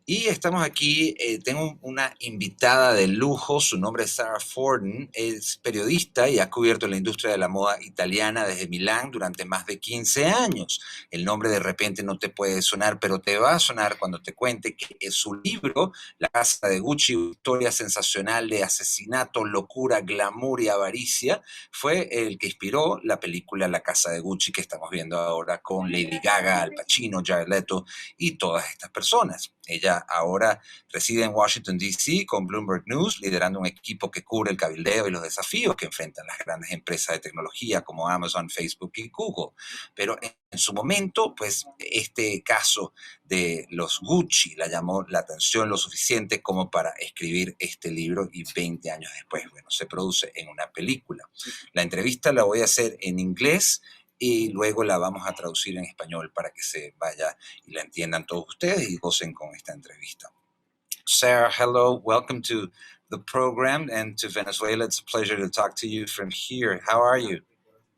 Y estamos aquí, tengo una invitada de lujo, su nombre es Sara Forden, es periodista y ha cubierto la industria de la moda italiana desde Milán durante más de 15 años. El nombre de repente no te puede sonar, pero te va a sonar cuando te cuente que es su libro, La casa de Gucci, historia sensacional de asesinato, locura, glamour y avaricia, fue el que inspiró la película La casa de Gucci que estamos viendo ahora con Lady Gaga, Al Pacino, Jared Leto y todas estas personas. Ella ahora reside en Washington, D.C. con Bloomberg News, liderando un equipo que cubre el cabildeo y los desafíos que enfrentan las grandes empresas de tecnología como Amazon, Facebook y Google. Pero en su momento, pues este caso de los Gucci la llamó la atención lo suficiente como para escribir este libro y 20 años después, bueno, se produce en una película. La entrevista la voy a hacer en inglés y luego la vamos a traducir en español para que se vaya y la entiendan todos ustedes y gocen con esta entrevista. Sarah, hello, welcome to the program and to Venezuela. It's a pleasure to talk to you from here. How are you?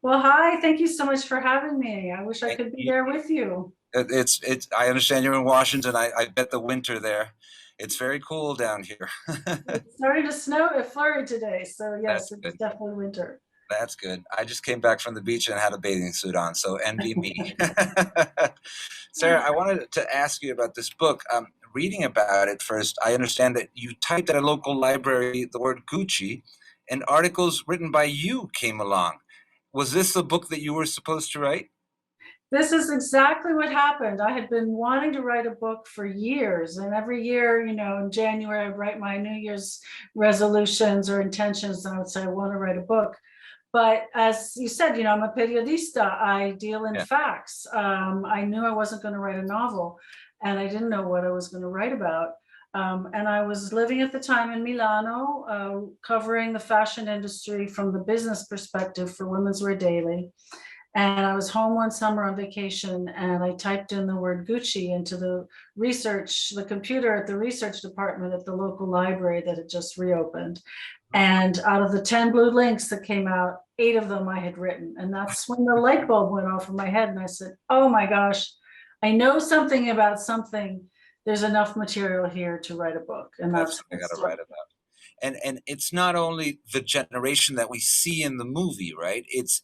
Well, hi, thank you so much for having me. I wish I could be there with you. I understand you're in Washington. I bet the winter there. It's very cool down here. It's starting to snow at Florida today, so yes, That's it's good. definitely winter. That's good. I just came back from the beach and had a bathing suit on, so envy me. Sarah, I wanted to ask you about this book. Reading about it first, I understand that you typed at a local library the word Gucci, and articles written by you came along. Was this the book that you were supposed to write? This is exactly what happened. I had been wanting to write a book for years, and every year, in January, I'd write my New Year's resolutions or intentions, and I would say, I want to write a book. But as you said, I'm a periodista. I deal in facts. I knew I wasn't going to write a novel, and I didn't know what I was going to write about. And I was living at the time in Milano, covering the fashion industry from the business perspective for Women's Wear Daily. And I was home one summer on vacation, and I typed in the word Gucci into the computer at the research department at the local library that had just reopened. And out of the 10 blue links that came out, 8 of them I had written. And that's when the light bulb went off in my head. And I said, oh my gosh, I know something about something. There's enough material here to write a book. And that's what I got to write about. And it's not only the generation that we see in the movie, right? It's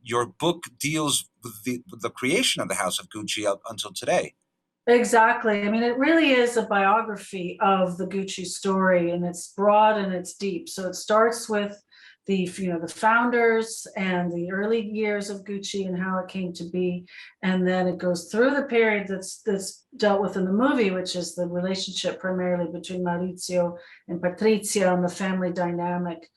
your book deals with the creation of the House of Gucci up until today. Exactly. I mean, it really is a biography of the Gucci story, and it's broad and it's deep. So it starts with the founders and the early years of Gucci and how it came to be, and then it goes through the period that's dealt with in the movie, which is the relationship primarily between Maurizio and Patricia and the family dynamic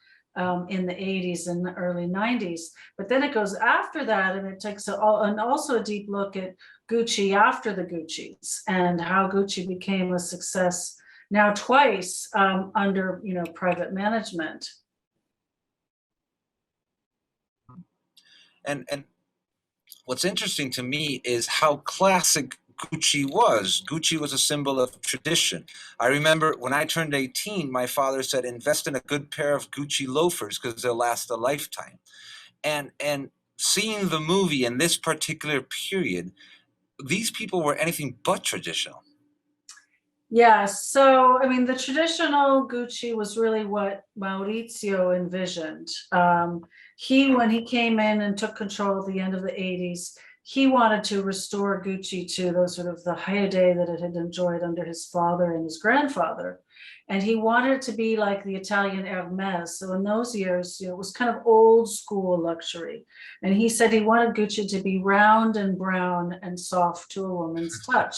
in the 80s and the early 90s. But then it goes after that, and it takes also a deep look at Gucci after the Guccis and how Gucci became a success now twice under private management. And what's interesting to me is how classic Gucci was. Gucci was a symbol of tradition. I remember when I turned 18, my father said, invest in a good pair of Gucci loafers because they'll last a lifetime. And seeing the movie in this particular period, these people were anything but traditional. Yeah, so I mean, the traditional Gucci was really what Maurizio envisioned. When he came in and took control at the end of the 80s, he wanted to restore Gucci to those sort of the heyday that it had enjoyed under his father and his grandfather. And he wanted it to be like the Italian Hermès. So in those years, it was kind of old school luxury. And he said he wanted Gucci to be round and brown and soft to a woman's touch.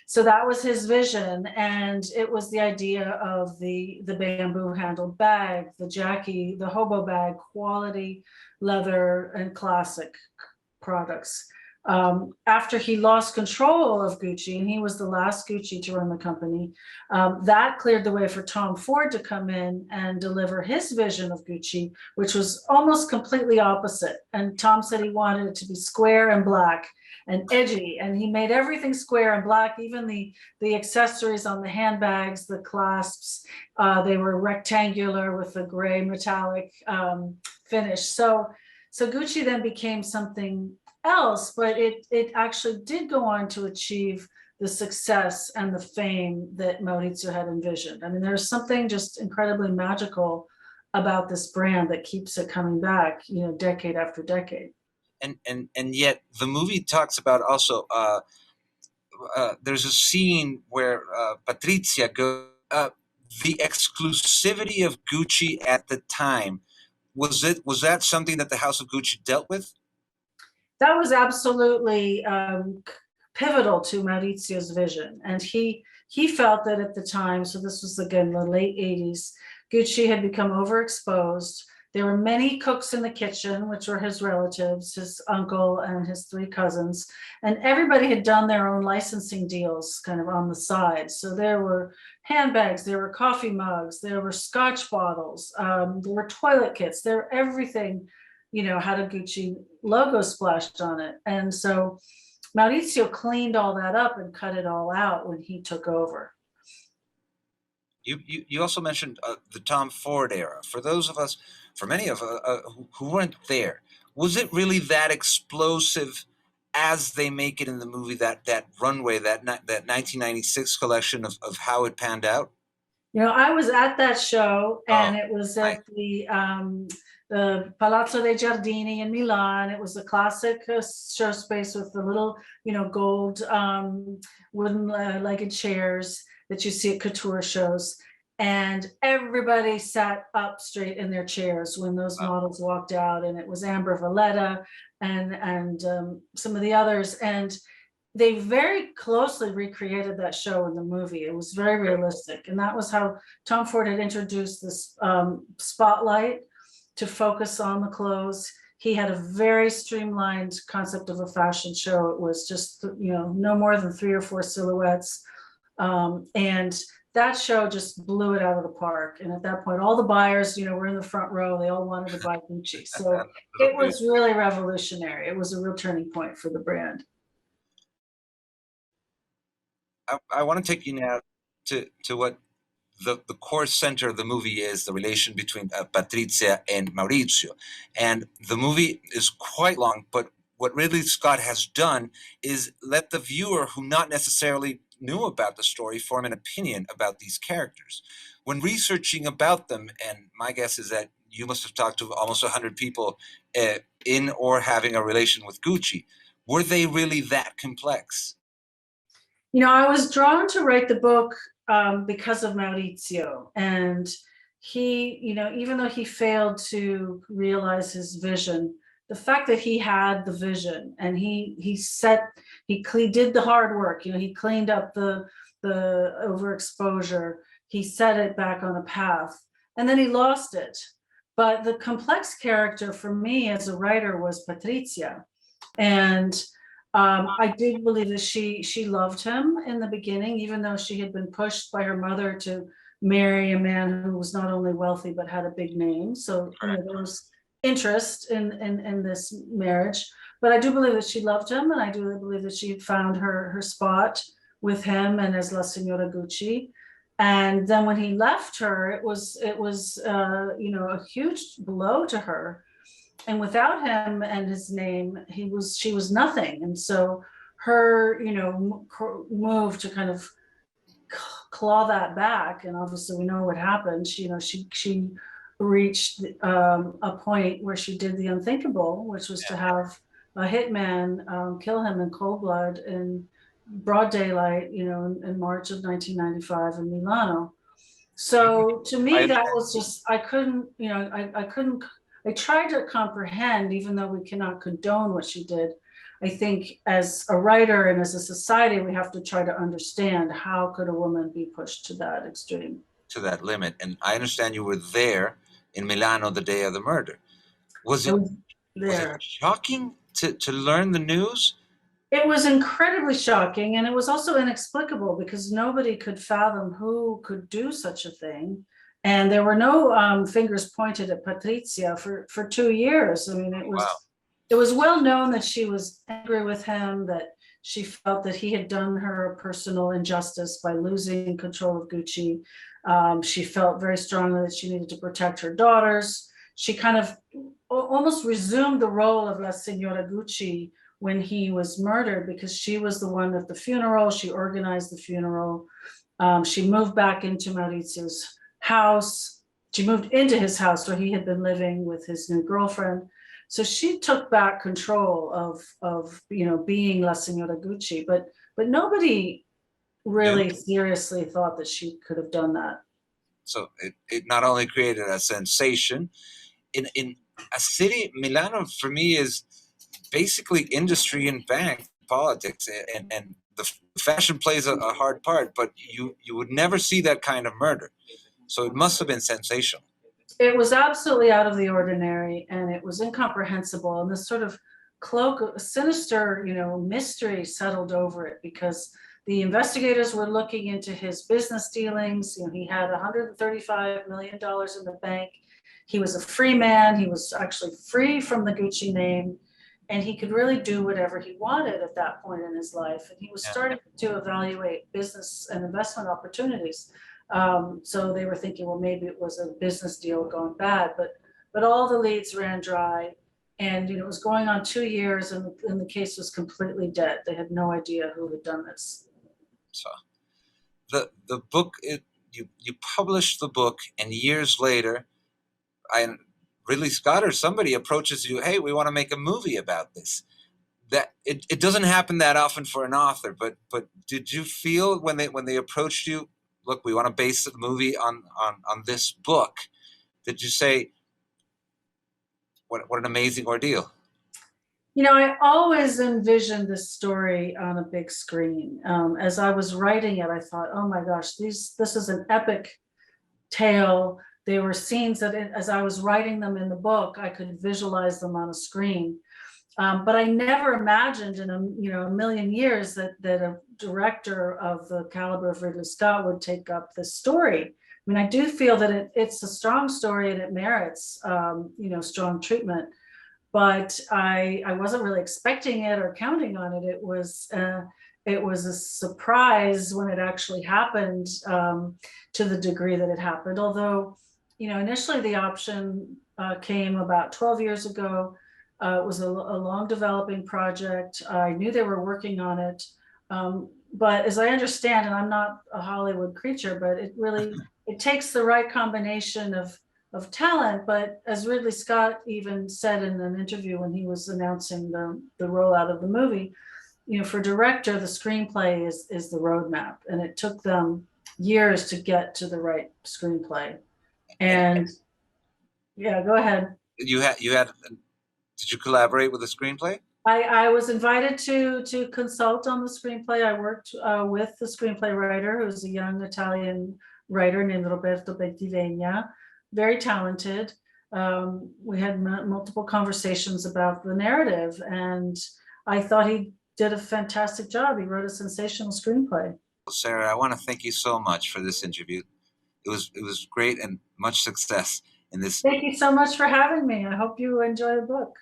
So that was his vision, and it was the idea of the bamboo handled bag, the Jackie, the hobo bag, quality leather and classic products. After he lost control of Gucci, and he was the last Gucci to run the company, that cleared the way for Tom Ford to come in and deliver his vision of Gucci, which was almost completely opposite. And Tom said he wanted it to be square and black and edgy, and he made everything square and black, even the accessories on the handbags, the clasps, they were rectangular with a gray metallic finish. So Gucci then became something else, but it actually did go on to achieve the success and the fame that Maurizio had envisioned. I mean, there's something just incredibly magical about this brand that keeps it coming back, you know, decade after decade. And yet the movie talks about also there's a scene where Patricia goes, the exclusivity of Gucci at the time, was that something that the House of Gucci dealt with? That was absolutely pivotal to Maurizio's vision. And he felt that at the time, so this was again the late 80s, Gucci had become overexposed. There were many cooks in the kitchen, which were his relatives, his uncle and his three cousins, and everybody had done their own licensing deals kind of on the side. So there were handbags, there were coffee mugs, there were scotch bottles, there were toilet kits, there were everything, you know, had a Gucci logo splashed on it. And so Maurizio cleaned all that up and cut it all out when he took over. You also mentioned the Tom Ford era. For those of us, for many of who weren't there, was it really that explosive as they make it in the movie? That runway, that 1996 collection of how it panned out. You know, I was at that show, and it was nice. at the Palazzo dei Giardini in Milan. It was a classic show space with the little, you know, gold wooden legged chairs that you see at couture shows. And everybody sat up straight in their chairs when those models walked out. And it was Amber Valletta and some of the others. And they very closely recreated that show in the movie. It was very realistic. And that was how Tom Ford had introduced this spotlight to focus on the clothes. He had a very streamlined concept of a fashion show. It was just, you know, no more than 3 or 4 silhouettes. And that show just blew it out of the park. And at that point, all the buyers, you know, were in the front row. They all wanted to buy Gucci. So it was really revolutionary. It was a real turning point for the brand. I want to take you now to what the core center of the movie is, the relation between Patricia and Maurizio. And the movie is quite long, but what Ridley Scott has done is let the viewer, who not necessarily knew about the story, form an opinion about these characters. When researching about them, and my guess is that you must have talked to almost 100 people in or having a relation with Gucci, were they really that complex? You know, I was drawn to write the book because of Maurizio. And he, you know, even though he failed to realize his vision, the fact that he had the vision and he did the hard work, you know, he cleaned up the overexposure, he set it back on a path, and then he lost it. But the complex character for me as a writer was Patricia. And I do believe that she loved him in the beginning, even though she had been pushed by her mother to marry a man who was not only wealthy but had a big name. So you know, there was interest in this marriage. But I do believe that she loved him, and I do believe that she had found her spot with him and as La Signora Gucci. And then when he left her, it was you know, a huge blow to her. And without him and his name, she was nothing. And so her, you know, move to kind of claw that back, and obviously we know what happened. She, you know, she reached a point where she did the unthinkable, which was to have a hitman kill him in cold blood in broad daylight, you know, in March of 1995 in Milano. So to me, that was just, I couldn't, you know, I tried to comprehend, even though we cannot condone what she did. I think as a writer and as a society, we have to try to understand how could a woman be pushed to that extreme. To that limit. And I understand you were there in Milano the day of the murder. Was it shocking to learn the news? It was incredibly shocking, and it was also inexplicable because nobody could fathom who could do such a thing. And there were no fingers pointed at Patricia for 2 years. I mean, it was well known that she was angry with him, that she felt that he had done her a personal injustice by losing control of Gucci. She felt very strongly that she needed to protect her daughters. She kind of almost resumed the role of La Signora Gucci when he was murdered, because she was the one at the funeral. She organized the funeral. She moved back into Maurizio's house. She moved into his house where he had been living with his new girlfriend. So she took back control of being La Signora Gucci, but nobody really seriously thought that she could have done that. So it not only created a sensation in a city. Milano for me is basically industry and bank politics, and the fashion plays a hard part, but you would never see that kind of murder. So it must have been sensational. It was absolutely out of the ordinary, and it was incomprehensible. And this sort of cloak, sinister, mystery settled over it, because the investigators were looking into his business dealings. He had $135 million in the bank. He was a free man. He was actually free from the Gucci name, and he could really do whatever he wanted at that point in his life. And he was starting to evaluate business and investment opportunities. So they were thinking, well, maybe it was a business deal gone bad, but all the leads ran dry, and it was going on 2 years, and the case was completely dead. They had no idea who had done this. So the book, you published the book, and years later, Ridley Scott or somebody approaches you, hey, we want to make a movie about this. That it doesn't happen that often for an author, but did you feel when they approached you, look, we want to base the movie on this book, did you say, what an amazing ordeal? I always envisioned this story on a big screen. As I was writing it, I thought, oh my gosh, this is an epic tale. There were scenes that, as I was writing them in the book, I could visualize them on a screen. But I never imagined in a million years that a director of the caliber of Ridley Scott would take up this story. I mean, I do feel that it's a strong story, and it merits strong treatment. But I wasn't really expecting it or counting on it. It was a surprise when it actually happened, to the degree that it happened. Although, initially the option came about 12 years ago. It was a long developing project. I knew they were working on it. But as I understand, and I'm not a Hollywood creature, but it takes the right combination of talent. But as Ridley Scott even said in an interview when he was announcing the rollout of the movie, for director, the screenplay is the roadmap, and it took them years to get to the right screenplay. And yeah, go ahead. Did you collaborate with the screenplay? I was invited to consult on the screenplay. I worked with the screenplay writer, who's a young Italian writer named Roberto Bentivegna, very talented. We had multiple conversations about the narrative, and I thought he did a fantastic job. He wrote a sensational screenplay. Sara, I want to thank you so much for this interview. It was great, and much success in this. Thank you so much for having me. I hope you enjoy the book.